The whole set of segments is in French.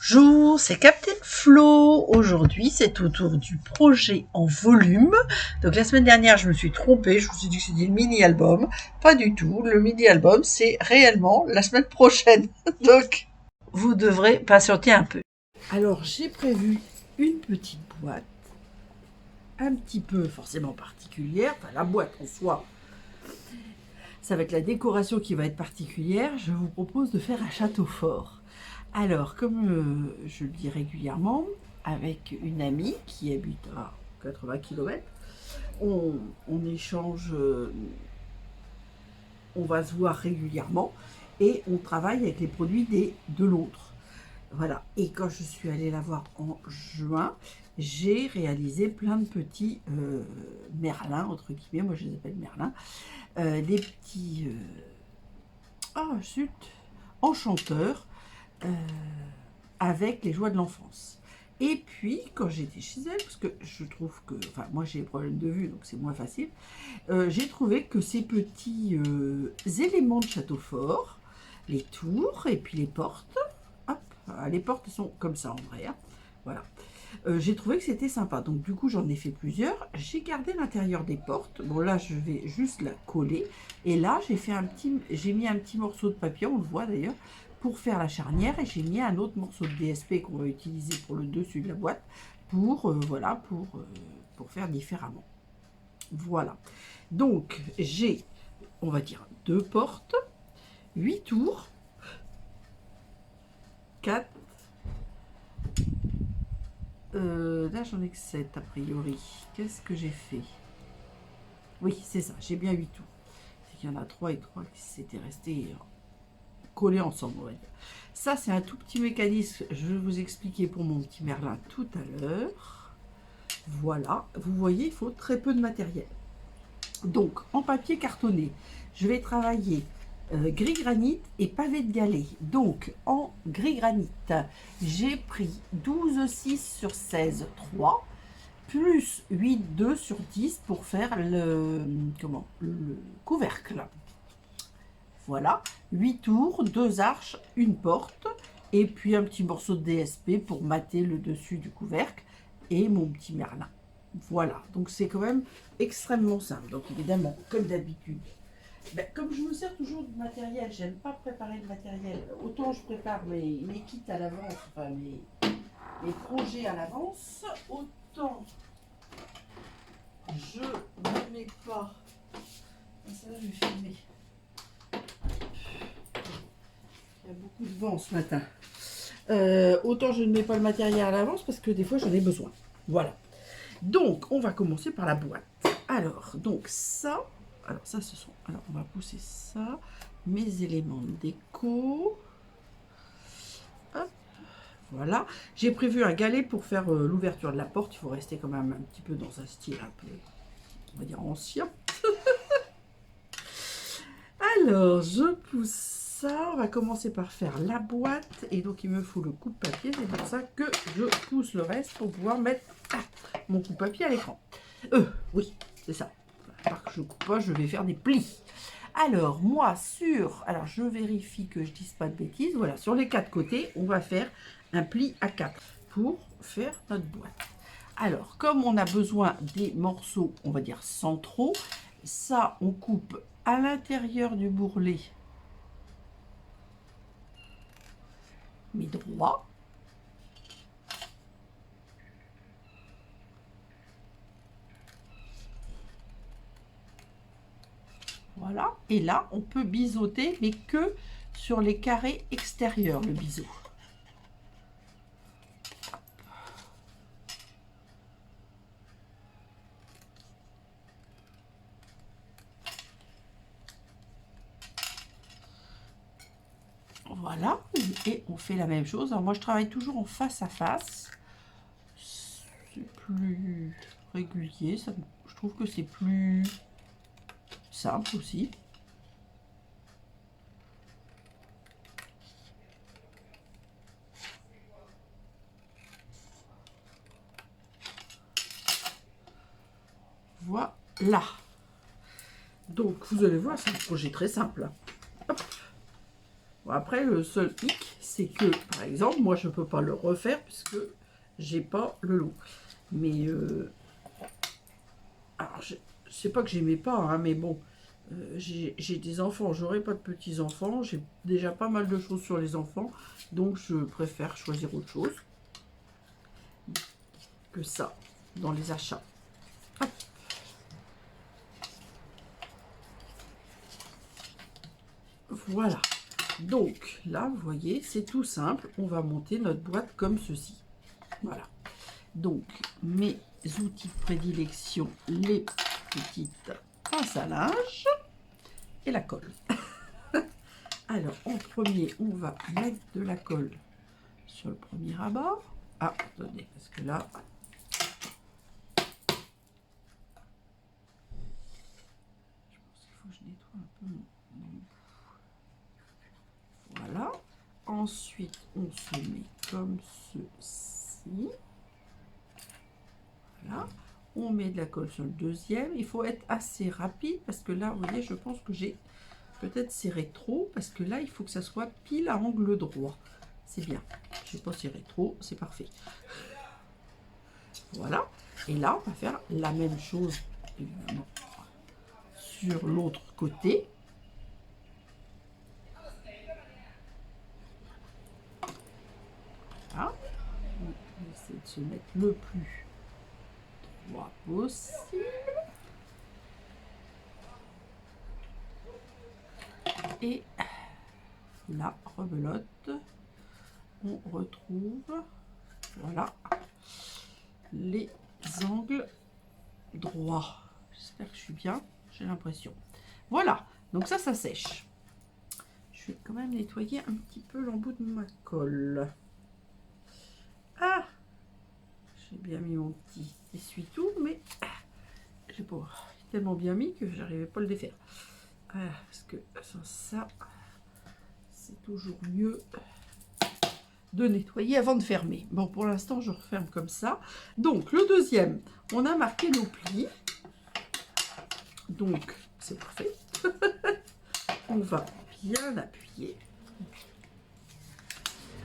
Bonjour, c'est Captain Flo. Aujourd'hui, c'est autour du projet en volume. Donc la semaine dernière, je me suis trompée. Je me suis dit que c'était le mini-album. Pas du tout. Le mini-album, c'est réellement la semaine prochaine. Donc, vous devrez patienter un peu. Alors, j'ai prévu une petite boîte, un petit peu forcément particulière. Enfin, la boîte en soi, ça va être la décoration qui va être particulière. Je vous propose de faire un château fort. Alors, comme je le dis régulièrement, avec une amie qui habite à 80 km, on échange, on va se voir régulièrement et on travaille avec les produits de l'autre. Voilà. Et quand je suis allée la voir en juin, j'ai réalisé plein de petits merlins, entre guillemets, moi je les appelle merlins, des petits enchanteurs avec les joies de l'enfance. Et puis, quand j'étais chez elle, parce que je trouve que, enfin, moi j'ai des problèmes de vue, donc c'est moins facile, j'ai trouvé que ces petits éléments de château fort, les tours et puis les portes, hop, les portes sont comme ça en vrai, hein, voilà. J'ai trouvé que c'était sympa, donc du coup j'en ai fait plusieurs. J'ai gardé l'intérieur des portes. Bon là je vais juste la coller. Et là j'ai mis un petit morceau de papier, on le voit d'ailleurs, pour faire la charnière. Et j'ai mis un autre morceau de DSP qu'on va utiliser pour le dessus de la boîte pour voilà pour faire différemment. Voilà. Donc j'ai, on va dire, 2 portes, 8 tours, 4. Là j'en ai que 7 a priori. Qu'est-ce que j'ai fait? Oui, c'est ça, j'ai bien 8 tours. C'est qu'il y en a 3 et 3 qui s'étaient restés collés ensemble, on va dire. Ça, c'est un tout petit mécanisme, je vais vous expliquer pour mon petit merlin tout à l'heure. Voilà, vous voyez, il faut très peu de matériel. Donc, en papier cartonné, je vais travailler gris granit et pavé de galets. Donc, en gris granit, j'ai pris 12,6 sur 16, 3 plus 8, 2 sur 10 pour faire le couvercle. Voilà, 8 tours, 2 arches, une porte, et puis un petit morceau de DSP pour mater le dessus du couvercle, et mon petit merlin. Voilà, donc c'est quand même extrêmement simple. Donc évidemment, comme d'habitude, comme je me sers toujours de matériel, j'aime pas préparer le matériel. Autant je prépare mes kits à l'avance, enfin mes projets à l'avance, autant je ne mets pas. Ça là, je vais filmer. Il y a beaucoup de vent ce matin. Autant je ne mets pas le matériel à l'avance parce que des fois j'en ai besoin. Voilà. Donc on va commencer par la boîte. Alors, donc ça. Alors ça ce sont. Alors on va pousser ça. Mes éléments de déco. Hop. Voilà. J'ai prévu un galet pour faire l'ouverture de la porte. Il faut rester quand même un petit peu dans un style un peu, on va dire, ancien. Alors, je pousse ça. On va commencer par faire la boîte. Et donc, il me faut le coup de papier. C'est pour ça que je pousse le reste pour pouvoir mettre mon coup de papier à l'écran. Oui, c'est ça. Alors que je ne coupe pas, je vais faire des plis. Alors, moi, alors, je vérifie que je ne dise pas de bêtises. Voilà, sur les 4 côtés, on va faire un pli à 4 pour faire notre boîte. Alors, comme on a besoin des morceaux, on va dire centraux, ça, on coupe à l'intérieur du bourrelet, mais droit. Voilà. Et là, on peut biseauter, mais que sur les carrés extérieurs, le biseau. Voilà, et on fait la même chose. Alors moi, je travaille toujours en face à face. C'est plus régulier. Je trouve que c'est plus simple aussi. Voilà. Donc, vous allez voir, c'est un projet très simple. Hop. Bon, après, le seul hic, c'est que, par exemple, moi, je ne peux pas le refaire puisque j'ai pas le lot. Mais, alors, je sais pas que j'aimais pas, hein, mais bon, j'ai des enfants, j'aurai pas de petits-enfants, j'ai déjà pas mal de choses sur les enfants, donc je préfère choisir autre chose que ça dans les achats. Hop. Voilà. Donc là, vous voyez, c'est tout simple. On va monter notre boîte comme ceci. Voilà. Donc, mes outils de prédilection, les petites pinces à linge et la colle. Alors, en premier, on va mettre de la colle sur le premier rabat. Ah, attendez, parce que là... Je pense qu'il faut que je nettoie un peu mon... Voilà. Ensuite, on se met comme ceci. Voilà. On met de la colle sur le deuxième. Il faut être assez rapide parce que là, vous voyez, je pense que j'ai peut-être serré trop parce que là, il faut que ça soit pile à angle droit. C'est bien. Je n'ai pas serré trop, c'est parfait. Voilà. Et là, on va faire la même chose évidemment sur l'autre côté. Voilà. On essaie de se mettre le plus droit possible. Et la rebelote, on retrouve, voilà, les angles droits. J'espère que je suis bien, j'ai l'impression. Voilà, donc ça sèche. Je vais quand même nettoyer un petit peu l'embout de ma colle. Ah, j'ai bien mis mon petit essuie-tout, mais j'ai pas tellement bien mis que j'arrivais pas à le défaire. Voilà, parce que sans ça, c'est toujours mieux de nettoyer avant de fermer. Bon, pour l'instant, je referme comme ça. Donc, le deuxième, on a marqué nos plis. Donc, c'est parfait. On va bien appuyer.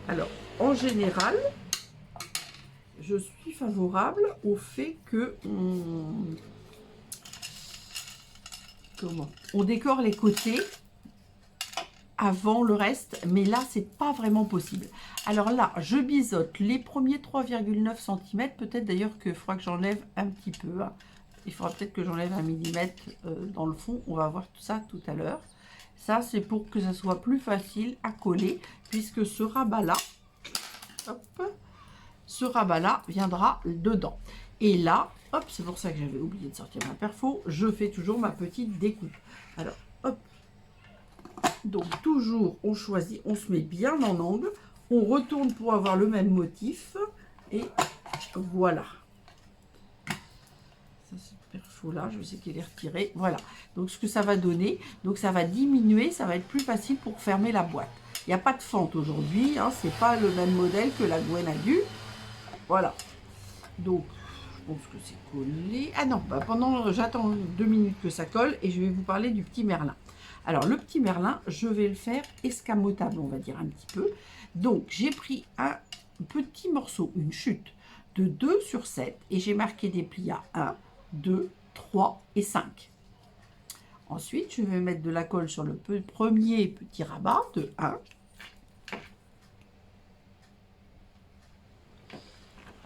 Alors, en général, je suis favorable au fait que on décore les côtés avant le reste, mais là, c'est pas vraiment possible. Alors là, je biseaute les premiers 3,9 cm, peut-être d'ailleurs qu'il faudra que j'enlève un petit peu. Hein. Il faudra peut-être que j'enlève 1 millimètre dans le fond, on va voir tout ça tout à l'heure. Ça, c'est pour que ça soit plus facile à coller, puisque ce rabat-là, ce rabat-là viendra dedans. Et là, hop, c'est pour ça que j'avais oublié de sortir ma perfo, je fais toujours ma petite découpe. Alors, hop, donc toujours on choisit, on se met bien en angle, on retourne pour avoir le même motif et voilà. Ça, cette perfo là, je sais qu'elle est retirée. Voilà, donc ce que ça va donner, donc ça va diminuer, ça va être plus facile pour fermer la boîte. Il n'y a pas de fente aujourd'hui, hein, c'est pas le même modèle que la Gwen a dû. Voilà, donc je pense que c'est collé. Ah non, bah pendant j'attends 2 minutes que ça colle et je vais vous parler du petit Merlin. Alors, le petit Merlin, je vais le faire escamotable, on va dire un petit peu. Donc, j'ai pris un petit morceau, une chute de 2 sur 7 et j'ai marqué des plis à 1, 2, 3 et 5. Ensuite, je vais mettre de la colle sur le premier petit rabat de 1.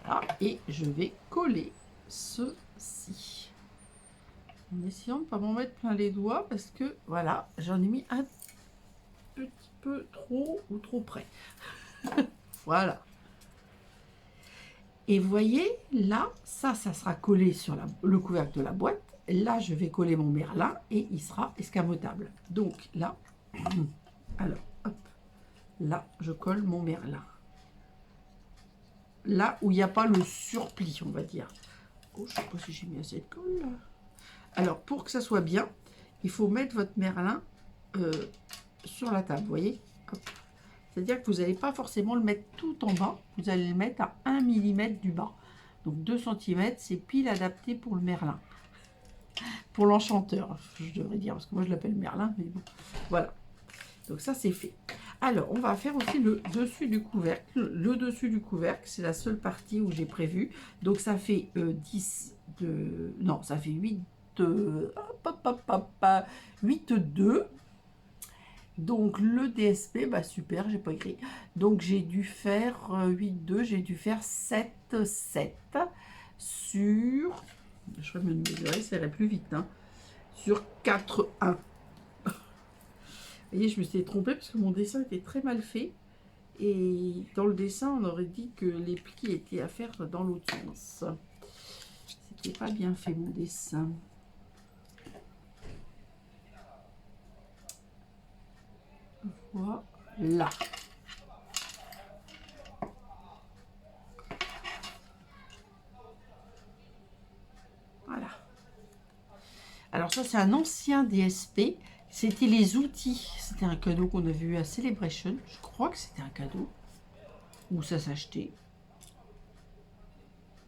Voilà, et je vais coller ceci. En essayant de ne pas m'en mettre plein les doigts parce que voilà, j'en ai mis un petit peu trop ou trop près. Voilà. Et vous voyez, là, ça sera collé sur le couvercle de la boîte. Là, je vais coller mon Merlin et il sera escamotable. Donc là, alors, hop, là, je colle mon Merlin. Là où il n'y a pas le surplis, on va dire. Oh, je ne sais pas si j'ai mis assez de colle là. Alors, pour que ça soit bien, il faut mettre votre Merlin sur la table, vous voyez. C'est-à-dire que vous n'allez pas forcément le mettre tout en bas, vous allez le mettre à 1 mm du bas. Donc 2 cm, c'est pile adapté pour le Merlin. Pour l'enchanteur, je devrais dire, parce que moi je l'appelle Merlin, mais bon, voilà. Donc ça, c'est fait. Alors, on va faire aussi le dessus du couvercle. Le dessus du couvercle, c'est la seule partie où j'ai prévu. Donc, ça fait 10 de... Non, ça fait 8 de... 8 2. Donc, le DSP, bah super, j'ai pas écrit. Donc, j'ai dû faire 8 2, j'ai dû faire 7 7 sur... Je vais me mesurer, ça irait plus vite. Hein, sur 4 1. Vous voyez, je me suis trompée parce que mon dessin était très mal fait. Et dans le dessin, on aurait dit que les plis étaient à faire dans l'autre sens. C'était pas bien fait, mon dessin. Voilà. Voilà. Alors ça, c'est un ancien DSP. C'était les outils. C'était un cadeau qu'on avait eu à Celebration. Je crois que c'était un cadeau. Ou ça s'achetait.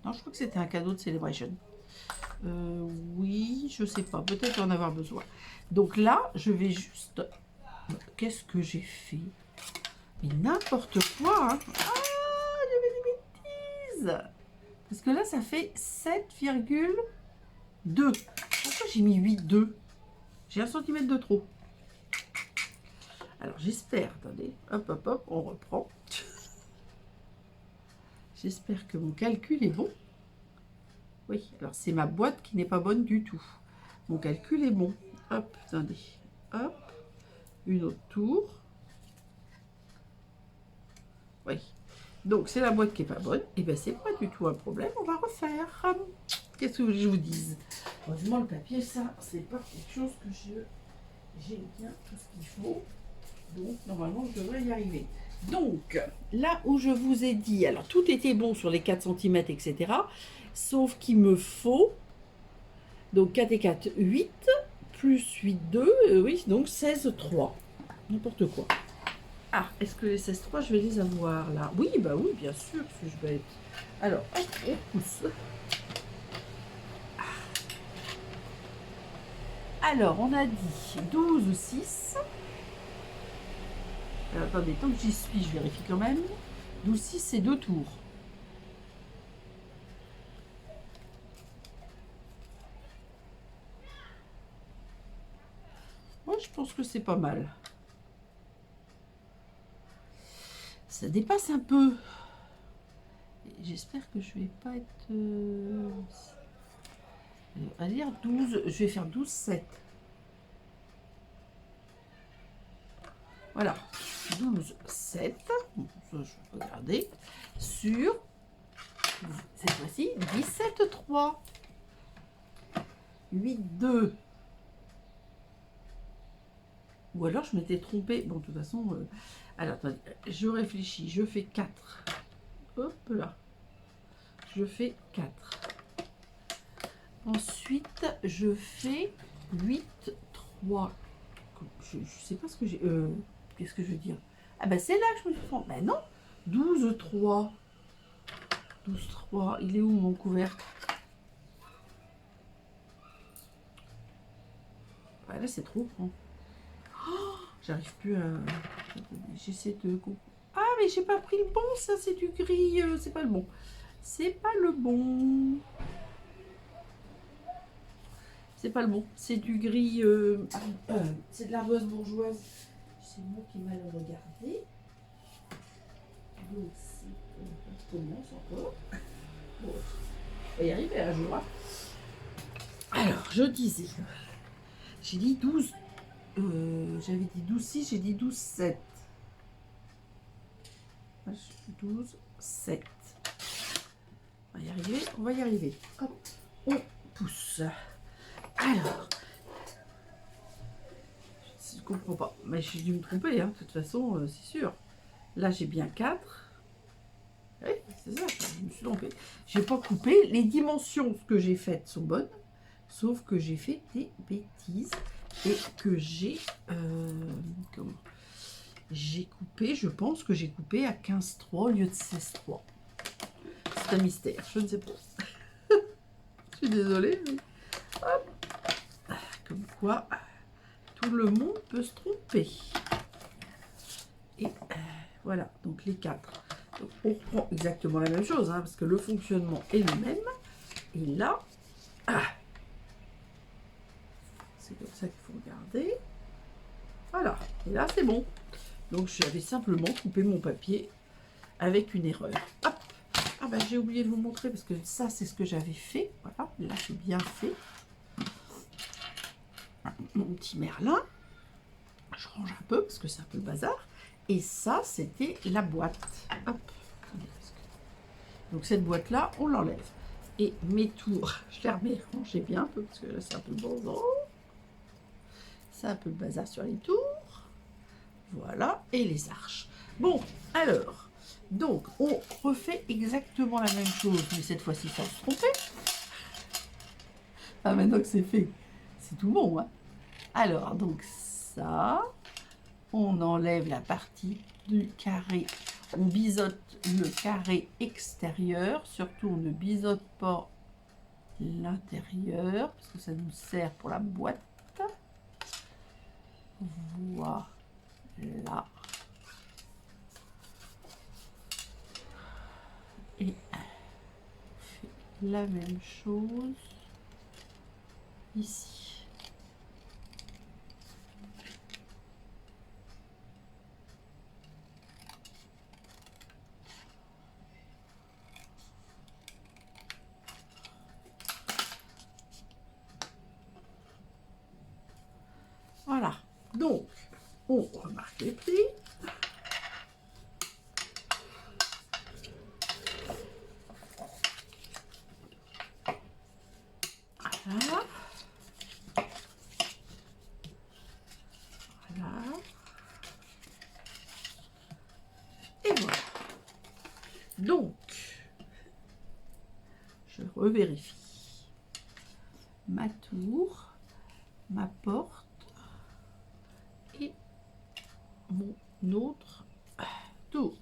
Non, je crois que c'était un cadeau de Celebration. Oui, je sais pas. Peut-être en avoir besoin. Donc là, je vais juste... Qu'est-ce que j'ai fait? Mais n'importe quoi, hein. Ah, j'avais des bêtises. Parce que là, ça fait 7,2. Pourquoi j'ai mis 8,2? J'ai 1 cm de trop. Alors, j'espère, attendez, hop, hop, hop, on reprend. J'espère que mon calcul est bon. Oui, alors c'est ma boîte qui n'est pas bonne du tout. Mon calcul est bon. Hop, attendez, hop, une autre tour. Oui, donc c'est la boîte qui n'est pas bonne. Et bien, c'est pas du tout un problème, on va refaire. Qu'est-ce que vous voulez que je vous dise? Heureusement, le papier, ça, c'est pas quelque chose que j'ai bien tout ce qu'il faut. Donc, normalement, je devrais y arriver. Donc, là où je vous ai dit, alors tout était bon sur les 4 cm, etc. Sauf qu'il me faut, donc 4 et 4, 8, plus 8, 2, oui, donc 16, 3. N'importe quoi. Ah, est-ce que les 16, 3, je vais les avoir là? Oui, bah oui, bien sûr, suis-je bête. Alors, hop, on pousse. Alors, on a dit 12, 6. Alors, attendez, tant que j'y suis, je vérifie quand même. 12, 6, c'est 2 tours. Moi, je pense que c'est pas mal. Ça dépasse un peu. J'espère que je vais pas être... on va dire 12, je vais faire 12, 7. Voilà, 12, 7, bon, ça je peux regarder, sur, cette fois-ci, 17, 3, 8, 2. Ou alors je m'étais trompée, bon de toute façon, alors attendez, je réfléchis, je fais 4, hop là, je fais 4. Ensuite, je fais 8, 3, je sais pas ce que j'ai... Qu'est-ce que je veux dire? Ah ben c'est là que je me suis trompée. Ben non, 12, 3. 12, 3. Il est où mon couvercle? Ouais, là c'est trop grand. Oh, j'arrive plus à... J'essaie de... Ah mais j'ai pas pris le bon, ça c'est du gris. C'est pas le bon. C'est pas le bon. C'est pas le bon. C'est du gris... c'est de l'ardoise bourgeoise. C'est moi qui m'a le regardé. Donc, on commence encore. Bon, on va y arriver un jour. Hein. Alors, je disais. J'ai dit 12. J'avais dit 12, 6, j'ai dit 12, 7. 12, 7. On va y arriver, on va y arriver. Hop, on pousse. Alors. Je comprends pas. Mais j'ai dû me tromper, hein. De toute façon, c'est sûr. Là, j'ai bien 4. Oui, c'est ça, je me suis trompée. J'ai pas coupé. Les dimensions que j'ai faites sont bonnes. Sauf que j'ai fait des bêtises. Et que j'ai... comment j'ai coupé, je pense que j'ai coupé à 15,3 au lieu de 16,3. C'est un mystère, je ne sais pas. Je suis désolée. Mais... Hop. Comme quoi... tout le monde peut se tromper. Et voilà, donc les 4. Donc, on reprend exactement la même chose, hein, parce que le fonctionnement est le même. Et là, c'est comme ça qu'il faut regarder. Voilà, et là c'est bon. Donc j'avais simplement coupé mon papier avec une erreur. Hop. Ah bah j'ai oublié de vous montrer parce que ça c'est ce que j'avais fait. Voilà, là c'est bien fait. Mon petit Merlin. Je range un peu parce que c'est un peu le bazar. Et ça c'était la boîte. Hop. Donc cette boîte là, on l'enlève. Et mes tours, je les remets rangées bien un peu parce que là c'est un peu le bazar. C'est un peu le bazar sur les tours. Voilà, et les arches. Bon, alors, donc, on refait exactement la même chose, mais cette fois-ci sans se tromper. Ah, maintenant que c'est fait, c'est tout bon, hein. Alors, donc ça, on enlève la partie du carré. On biseaute le carré extérieur, surtout on ne biseaute pas l'intérieur, parce que ça nous sert pour la boîte. Voilà. Et on fait la même chose ici. Voilà. Donc, on remarque les plis. Voilà. Voilà. Et voilà. Donc, je revérifie ma tour, ma porte et mon autre tour.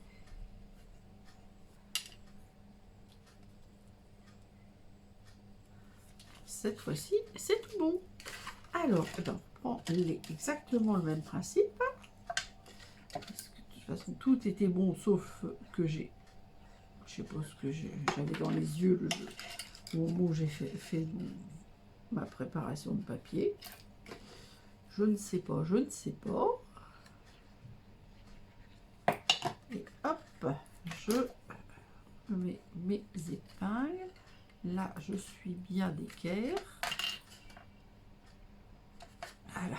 Cette fois-ci, c'est tout bon. Alors, on prend exactement le même principe. Parce que de toute façon, tout était bon, sauf que je sais pas ce que j'avais dans les yeux le jeu. Au moment où j'ai fait ma préparation de papier. Je ne sais pas, je ne sais pas. Et hop, je mets mes épingles. Là, je suis bien d'équerre. Voilà.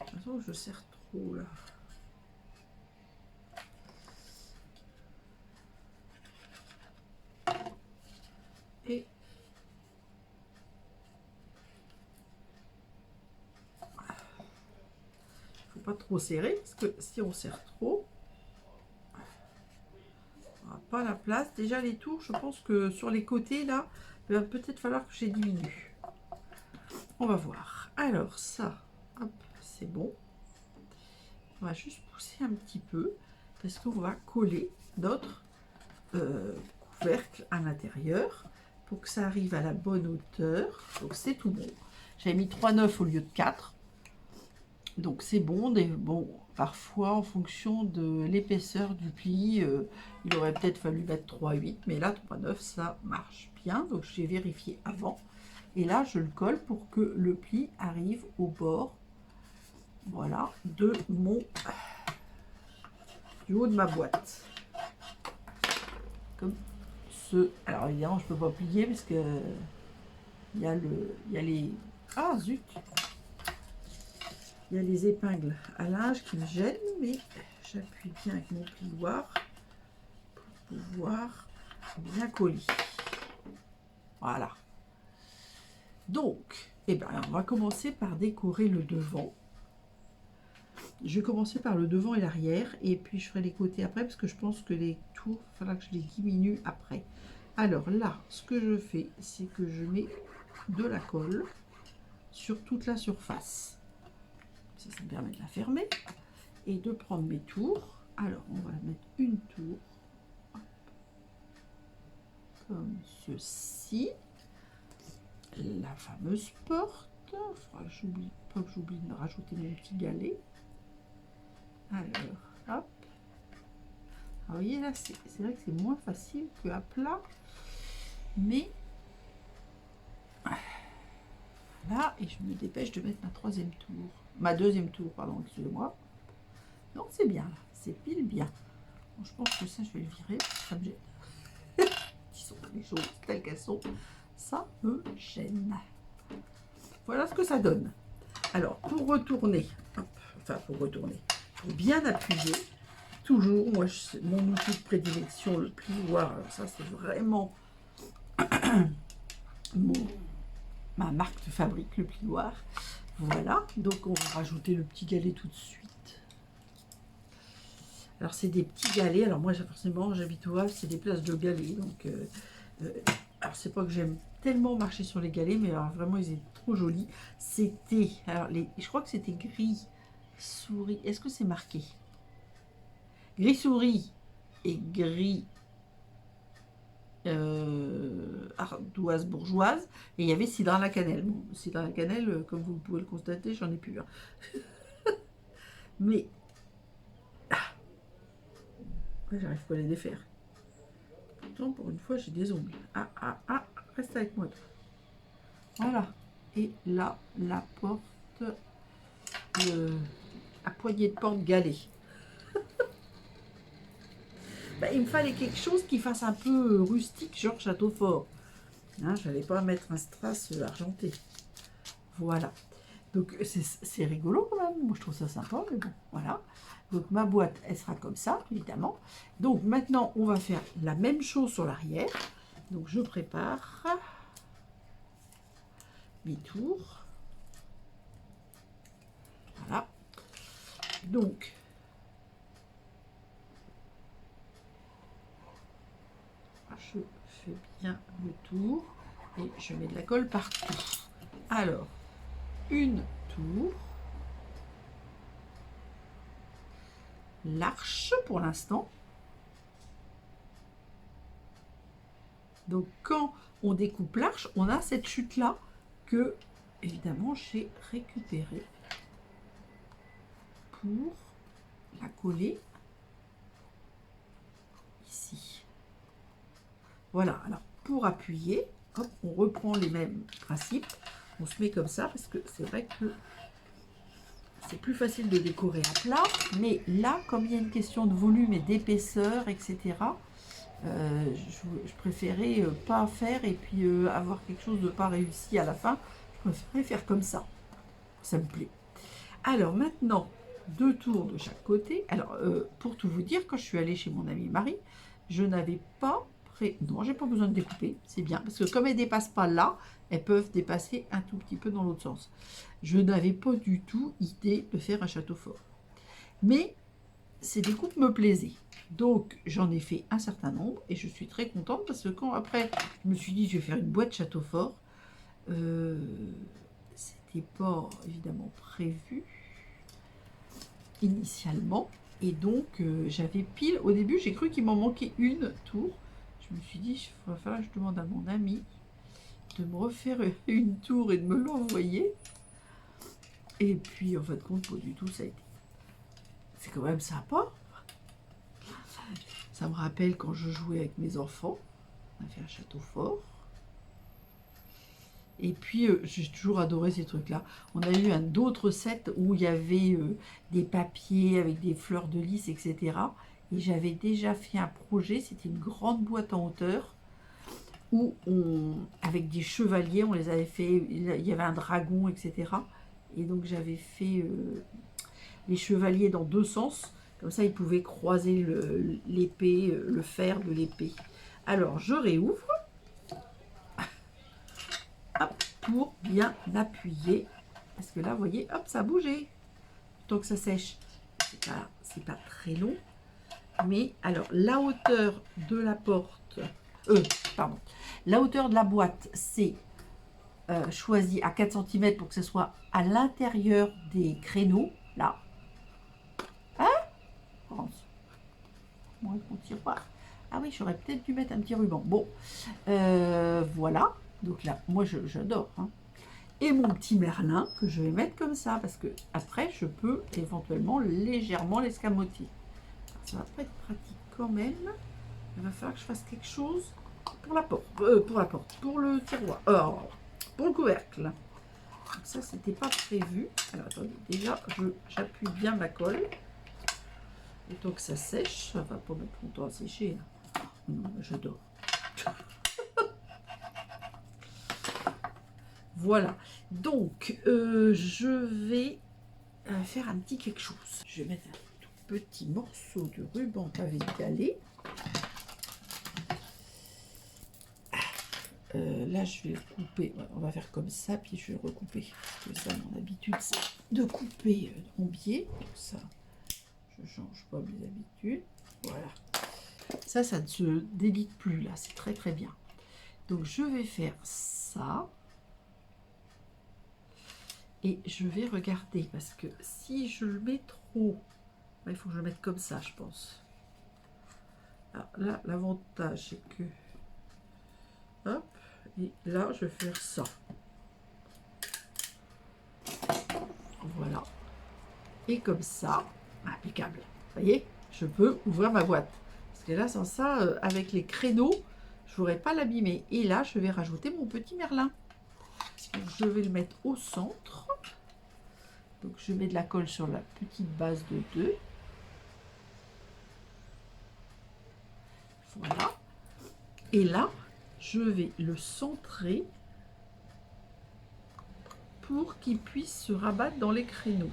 De toute façon, je serre trop là. Et faut pas trop serrer parce que si on serre trop, on n'aura pas la place. Déjà les tours, je pense que sur les côtés là, il va peut-être falloir que j'ai diminue. On va voir. Alors ça, hop, c'est bon. On va juste pousser un petit peu parce qu'on va coller notre couvercle à l'intérieur pour que ça arrive à la bonne hauteur. Donc c'est tout bon. J'avais mis 3,9 au lieu de 4. Donc c'est bon. Bon, parfois en fonction de l'épaisseur du pli, il aurait peut-être fallu mettre 3,8, mais là 3,9 ça marche bien. Donc j'ai vérifié avant. Et là je le colle pour que le pli arrive au bord, voilà, du haut de ma boîte. Comme ce. Alors évidemment je peux pas plier parce que il y a les. Ah zut! Il y a les épingles à linge qui me gênent, mais j'appuie bien avec mon plioir pour pouvoir bien coller. Voilà. Donc, eh ben, on va commencer par décorer le devant. Je vais commencer par le devant et l'arrière, et puis je ferai les côtés après, parce que je pense que les tours, il faudra que je les diminue après. Alors là, ce que je fais, c'est que je mets de la colle sur toute la surface. Ça me permet de la fermer et de prendre mes tours. Alors, on va mettre une tour comme ceci. La fameuse porte. Il faudra que j'oublie pas que j'oublie de rajouter mon petit galet. Alors, hop. Alors, vous voyez là, c'est vrai que c'est moins facile qu'à plat, mais là, et je me dépêche de mettre ma deuxième tour, pardon, excusez-moi. Donc c'est bien là, c'est pile bien. Bon, je pense que ça, je vais le virer, ça me gêne. Qui sont les choses telles qu'elles sont, ça me gêne. Voilà ce que ça donne. Alors, pour retourner, hop, enfin pour retourner, pour bien appuyer, toujours, moi, mon outil de prédilection, le plioir, alors ça, c'est vraiment ma marque de fabrique, le plioir. Voilà, donc on va rajouter le petit galet tout de suite. Alors, c'est des petits galets. Alors, moi, forcément, j'habite au Havre, c'est des places de galets. Donc, alors, c'est pas que j'aime tellement marcher sur les galets, mais alors, vraiment, ils étaient trop jolis. C'était, alors, je crois que c'était gris souris. Est-ce que c'est marqué? Gris souris et gris ardoise bourgeoise. Et il y avait cidre à la cannelle. Bon, cidre à la cannelle, comme vous pouvez le constater, j'en ai plus. Hein. Mais j'arrive pas à les défaire. Pourtant, pour une fois, j'ai des ongles. Reste avec moi. Voilà. Et là, la porte, la poignée de porte galet. Il me fallait quelque chose qui fasse un peu rustique, genre château fort. Hein, je n'allais pas mettre un strass argenté. Voilà. Donc, c'est rigolo quand même. Moi, je trouve ça sympa, mais bon, voilà. Donc, ma boîte, elle sera comme ça, évidemment. Donc, maintenant, on va faire la même chose sur l'arrière. Donc, je prépare mes tours. Voilà. Donc, je fais bien le tour et je mets de la colle partout. Alors, une tour. L'arche pour l'instant. Donc quand on découpe l'arche, on a cette chute là que évidemment j'ai récupérée pour la coller ici. Voilà, alors pour appuyer, hop, on reprend les mêmes principes. On se met comme ça parce que c'est vrai que c'est plus facile de décorer à plat, mais là, comme il y a une question de volume et d'épaisseur, etc., je préférais pas faire et puis avoir quelque chose de pas réussi à la fin. Je préférais faire comme ça. Ça me plaît. Alors maintenant, 2 tours de chaque côté. Alors, pour tout vous dire, quand je suis allée chez mon amie Marie, je n'avais pas non, j'ai pas besoin de découper, c'est bien, parce que comme elles ne dépassent pas là, elles peuvent dépasser un tout petit peu dans l'autre sens. Je n'avais pas du tout idée de faire un château fort. Mais ces découpes me plaisaient. Donc, j'en ai fait un certain nombre et je suis très contente parce que quand après, je me suis dit, je vais faire une boîte château fort, c'était pas évidemment prévu initialement. Et donc, j'avais pile, au début, j'ai cru qu'il m'en manquait une tour. Je me suis dit, il va falloir que je demande à mon ami de me refaire une tour et de me l'envoyer. Et puis, en fin de compte, pas du tout, ça a été. C'est quand même sympa. Ça me rappelle quand je jouais avec mes enfants. On a fait un château fort. Et puis, j'ai toujours adoré ces trucs-là. On a eu d'autres sets où il y avait des papiers avec des fleurs de lys, etc. Et j'avais déjà fait un projet, c'était une grande boîte en hauteur, où avec des chevaliers, on les avait fait, il y avait un dragon, etc. Et donc, j'avais fait les chevaliers dans 2 sens. Comme ça, ils pouvaient croiser l'épée, le fer de l'épée. Alors, je réouvre. Hop, pour bien appuyer. Parce que là, vous voyez, hop, ça a bougé. Tant que ça sèche, c'est pas très long. Mais alors, la hauteur de la porte, pardon, la hauteur de la boîte, c'est choisi à 4 cm pour que ce soit à l'intérieur des créneaux, là. Hein? Mon tiroir. Ah oui, j'aurais peut-être dû mettre un petit ruban. Bon, voilà. Donc là, moi, j'adore. Hein. Et mon petit merlin que je vais mettre comme ça, parce que après, je peux éventuellement légèrement l'escamoter. Ça va pas être pratique quand même. Il va falloir que je fasse quelque chose pour la porte, pour le tiroir, pour le couvercle. Donc ça, c'était pas prévu. Alors attendez, déjà, j'appuie bien ma colle. Et tant que ça sèche, ça va pas mettre longtemps à sécher. Non, j'adore. Voilà. Donc, je vais faire un petit quelque chose. Je vais mettre un tout petit morceau de ruban pavé galé. Là, je vais le couper. On va faire comme ça, puis je vais le recouper. Parce que ça, mon habitude, c'est de couper en biais. Donc ça, je change pas mes habitudes. Voilà. Ça ne se délite plus, là. C'est très, très bien. Donc, je vais faire ça. Et je vais regarder, parce que si je le mets trop, il faut que je le mette comme ça, je pense. Alors là, l'avantage, c'est que... Hop, et là, je vais faire ça. Voilà. Et comme ça, impeccable. Vous voyez, je peux ouvrir ma boîte. Parce que là, sans ça, avec les créneaux, je ne pourrais pas l'abîmer. Et là, je vais rajouter mon petit merlin. Donc, je vais le mettre au centre. Donc, je mets de la colle sur la petite base de 2. Voilà. Et là, je vais le centrer pour qu'il puisse se rabattre dans les créneaux.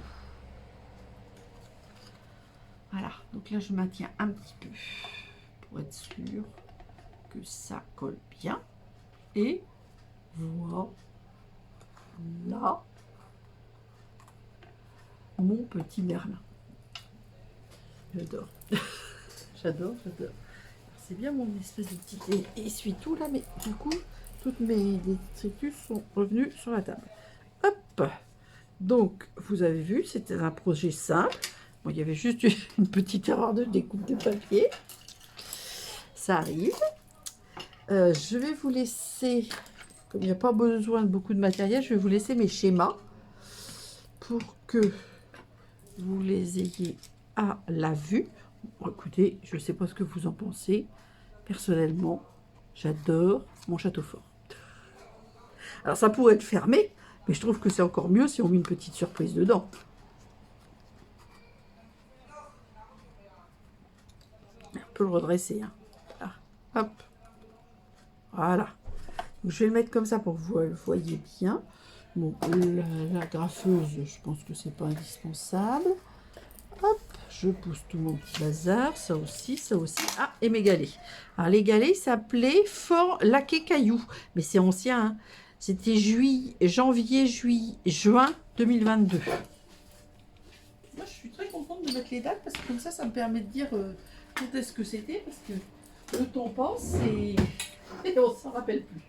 Voilà. Donc là, je maintiens un petit peu pour être sûr que ça colle bien. Et voilà. Mon petit merlin. J'adore. J'adore. C'est bien mon espèce de petit essuie-tout là, mais du coup, toutes mes détritus sont revenus sur la table. Hop. Donc, vous avez vu, c'était un projet simple. Bon, il y avait juste une petite erreur de découpe de papier. Ça arrive. Je vais vous laisser, comme il n'y a pas besoin de beaucoup de matériel, je vais vous laisser mes schémas pour que vous les ayez à la vue. Bon, écoutez, je ne sais pas ce que vous en pensez. Personnellement, j'adore mon château fort. Alors, ça pourrait être fermé, mais je trouve que c'est encore mieux si on met une petite surprise dedans. On peut le redresser. Hein. Là, hop. Voilà. Donc, je vais le mettre comme ça pour que vous le voyez bien. Bon, la graffeuse, je pense que c'est pas indispensable. Hop, je pousse tout mon petit bazar, ça aussi, ça aussi. Ah, et mes galets. Alors, les galets s'appelaient Fort Laquais Caillou, mais c'est ancien. Hein. C'était janvier, juin 2022. Moi, je suis très contente de mettre les dates, parce que comme ça me permet de dire quand est-ce que c'était, parce que le temps passe et on ne s'en rappelle plus.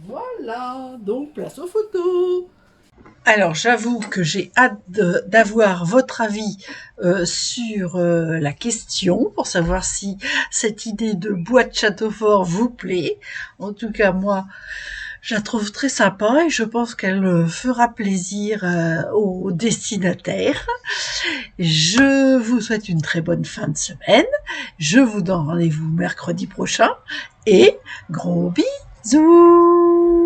Voilà, donc place aux photos. Alors, j'avoue que j'ai hâte d'avoir votre avis sur la question, pour savoir si cette idée de boîte château fort vous plaît. En tout cas, moi, je la trouve très sympa et je pense qu'elle fera plaisir aux destinataires. Je vous souhaite une très bonne fin de semaine. Je vous donne rendez-vous mercredi prochain et gros bisous!